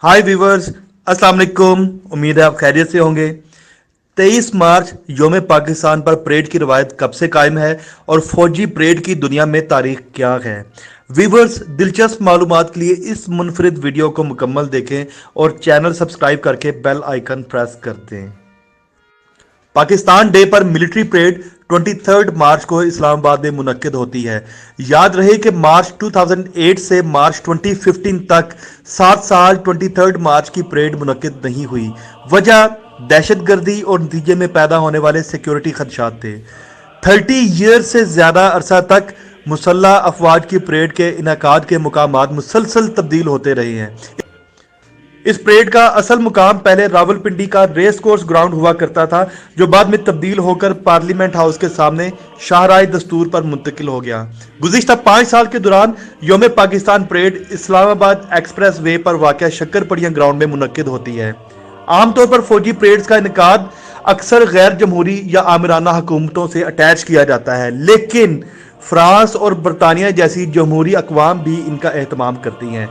हाय viewers, अस्सलाम वालेकुम। उम्मीद है आप खैरियत से होंगे। 23 मार्च योम पाकिस्तान पर परेड की रवायत कब से कायम है और फौजी परेड की दुनिया में तारीख क्या है। व्यूवर्स, दिलचस्प मालूमात के लिए इस मुनफरिद वीडियो को मुकम्मल देखें और चैनल सब्सक्राइब करके बेल आइकन प्रेस कर दें। पाकिस्तान डे पर मिलिट्री परेड 23 मार्च को इस्लामाबाद में मुनक्किद होती है। याद रहे कि मार्च 2008 से मार्च 2015 तक 7 साल 23 मार्च की परेड मुनक्किद नहीं हुई। वजह दहशतगर्दी और नतीजे में पैदा होने वाले सिक्योरिटी खदशात थे। 30 ईयर से ज़्यादा अरसा तक मुसल्ह अफवाज की परेड के इनेकाद के मुकामात मुसलसल तब्दील होते रहे हैं। इस परेड का असल मुकाम पहले रावलपिंडी का रेस कोर्स ग्राउंड हुआ करता था, जो बाद में तब्दील होकर पार्लियामेंट हाउस के सामने शाहराह दस्तूर पर मुंतकिल हो गया। गुज़िश्ता 5 साल के दौरान योम Pakistan parade Islamabad express way पर वाक़या शक्करपड़ियां ग्राउंड में मुनक्किद होती है। आमतौर पर फौजी परेड्स का इनेकाद अक्सर गैर जमहूरी या आमिराना हुकूमतों से अटैच किया जाता है, लेकिन फ्रांस और बरतानिया जैसी जमहूरी अक़वाम भी इनका एहतमाम करती हैं।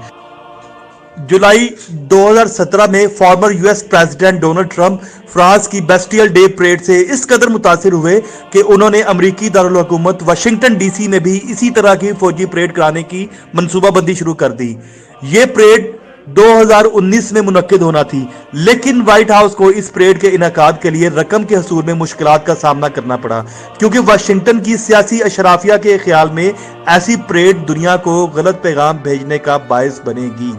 जुलाई 2017 में former US president Donald Trump France की बेस्टियल डे परेड से इस कदर मुतासिर हुए कि उन्होंने अमरीकी दारुल हुकूमत वाशिंगटन डीसी में भी इसी तरह की फौजी परेड कराने की मनसूबाबंदी शुरू कर दी। ये परेड 2019 में मुनक्किद होना थी, लेकिन व्हाइट हाउस को इस परेड के इनेकाद के लिए रकम के हसूल में मुश्किलात का सामना करना पड़ा, क्योंकि वाशिंगटन की सियासी अशराफिया के ख्याल में ऐसी परेड दुनिया को गलत पैगाम भेजने का बायस बनेगी।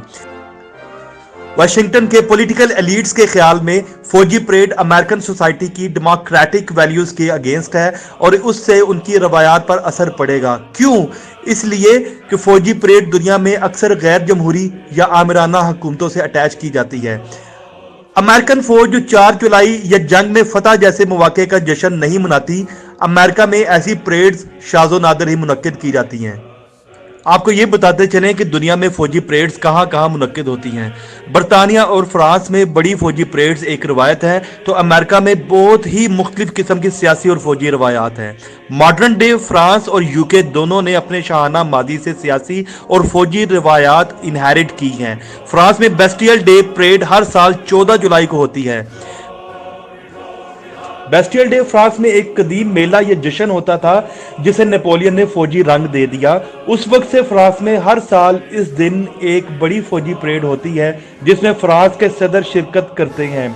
वाशिंगटन के पॉलिटिकल एलिट्स के ख्याल में फौजी परेड अमेरिकन सोसाइटी की डेमोक्रेटिक वैल्यूज के अगेंस्ट है और उससे उनकी रवायात पर असर पड़ेगा। क्यों? इसलिए कि फौजी परेड दुनिया में अक्सर गैर जमहूरी या आमिराना हुकूमतों से अटैच की जाती है। अमेरिकन फौज जो 4 जुलाई या जंग में फतह जैसे मौके का जश्न नहीं मनाती, अमेरिका में ऐसी परेड्स शाज़ो नादिर ही मुनक्किद की जाती हैं। आपको ये बताते चलें कि दुनिया में फौजी परेड्स कहाँ कहाँ मुनक्किद होती हैं। बरतानिया और फ्रांस में बड़ी फौजी परेड्स एक रवायत है, तो अमेरिका में बहुत ही मुख्तलिफ किस्म की सियासी और फौजी रवायात हैं। मॉडर्न डे फ्रांस और यूके दोनों ने अपने शाहाना मादी से सियासी और फौजी रवायात इनहेरिट की हैं। फ्रांस में बेस्टियल डे परेड हर साल 14 जुलाई को होती है। बेस्टियल डे फ्रांस में एक कदीम मेला या जश्न होता था, जिसे नेपोलियन ने फौजी रंग दे दिया। उस वक्त से फ्रांस में हर साल इस दिन एक बड़ी फौजी परेड होती है, जिसमें फ्रांस के सदर शिरकत करते हैं।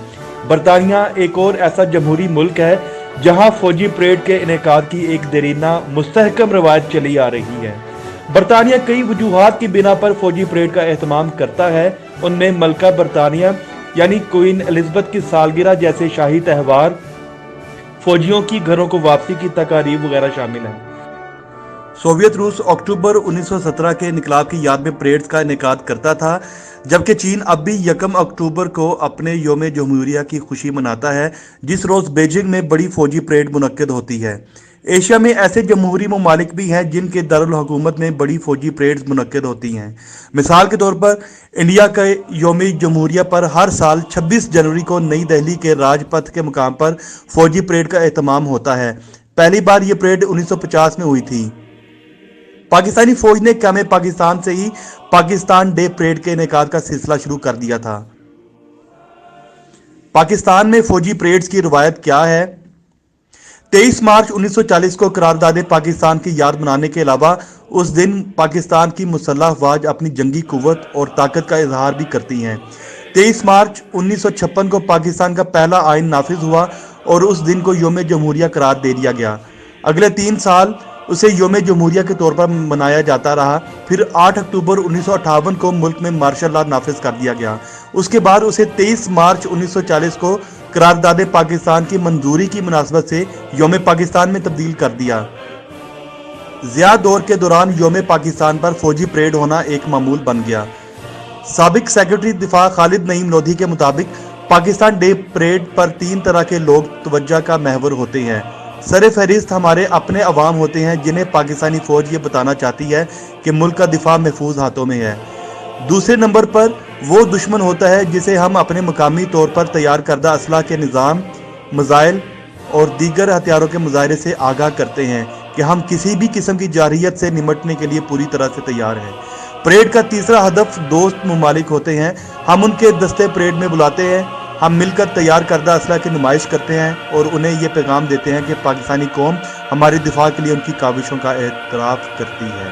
बरतानिया एक और ऐसा जमहूरी मुल्क है जहां फौजी परेड के इनेकाद की एक देरीना मुस्तहकम रवायत चली आ रही है। बरतानिया कई वजूहात की बिना पर फौजी परेड का एहतमाम करता है। उनमें मलका बरतानिया यानी क्वीन एलिजबेथ की सालगिरह जैसे शाही त्यौहार, फौजियों की घरों को वापसी की तकारीब वगैरह शामिल हैं। सोवियत रूस अक्टूबर 1917 के इनकलाब की याद में परेड्स का इनेकाद करता था, जबकि चीन अब भी 1 अक्टूबर को अपने योम जमहूरिया की खुशी मनाता है, जिस रोज़ बीजिंग में बड़ी फौजी परेड मुनक्किद होती है। एशिया में ऐसे जमहूरी ममालिक भी हैं जिनके दारुल हुकूमत में बड़ी फौजी परेड्स मुनक्किद होती हैं। मिसाल के तौर पर इंडिया के योम जमहूरिया पर हर साल 26 जनवरी को नई दिल्ली के राजपथ के मुकाम पर फौजी परेड का एहतमाम होता है। पहली बार यह परेड 1950 में हुई थी। पाकिस्तानी फौज ने क़याम पाकिस्तान से ही पाकिस्तान डे परेड के इनेकाद का सिलसिला शुरू कर दिया था। पाकिस्तान में फौजी परेड्स की रवायत क्या है? 23 मार्च 1940 को करारदाद पाकिस्तान की याद मनाने के अलावा उस दिन पाकिस्तान की मुसल्ह अफवाज अपनी जंगी कुव्वत और ताकत का इजहार भी करती हैं। 23 मार्च 1956 को पाकिस्तान का पहला आइन नाफिज हुआ और उस दिन को योम जमहूरिया करार दे दिया गया। अगले 3 साल उसे योम जमहूरिया के तौर पर मनाया जाता रहा। फिर 8 अक्टूबर 1958 को मुल्क में मार्शल लॉ नाफिज कर दिया गया। उसके बाद उसे 23 मार्च 1940 को करारदाद पाकिस्तान की मंजूरी की मुनासबत से योम पाकिस्तान में तब्दील कर दिया। ज़िया दौर के दौरान योम पाकिस्तान पर फौजी परेड होना एक मामूल बन गया। साबिक सेक्रेटरी दिफा खालिद नईम लोधी के मुताबिक पाकिस्तान डे परेड पर 3 तरह के लोग तवज्जो का महवर होते हैं। सर फहरिस्त हमारे अपने अवाम होते हैं, जिन्हें पाकिस्तानी फौज ये बताना चाहती है कि मुल्क का दिफा महफूज हाथों में है। दूसरे नंबर पर वो दुश्मन होता है जिसे हम अपने मकामी तौर पर तैयार करदा असलाह के निज़ाम, मिसाइल और दीगर हथियारों के मुजाहरे से आगाह करते हैं कि हम किसी भी किस्म की जारहियत से निमटने के लिए पूरी तरह से तैयार हैं। پریڈ کا تیسرا ہدف دوست ممالک ہوتے ہیں. ہم ان کے دستے پریڈ میں بلاتے ہیں. ہم مل کر تیار کردہ اسلحہ کی نمائش کرتے ہیں اور انہیں یہ پیغام دیتے ہیں کہ پاکستانی قوم ہماری دفاع کے لیے ان کی کاوشوں کا اعتراف کرتی ہے.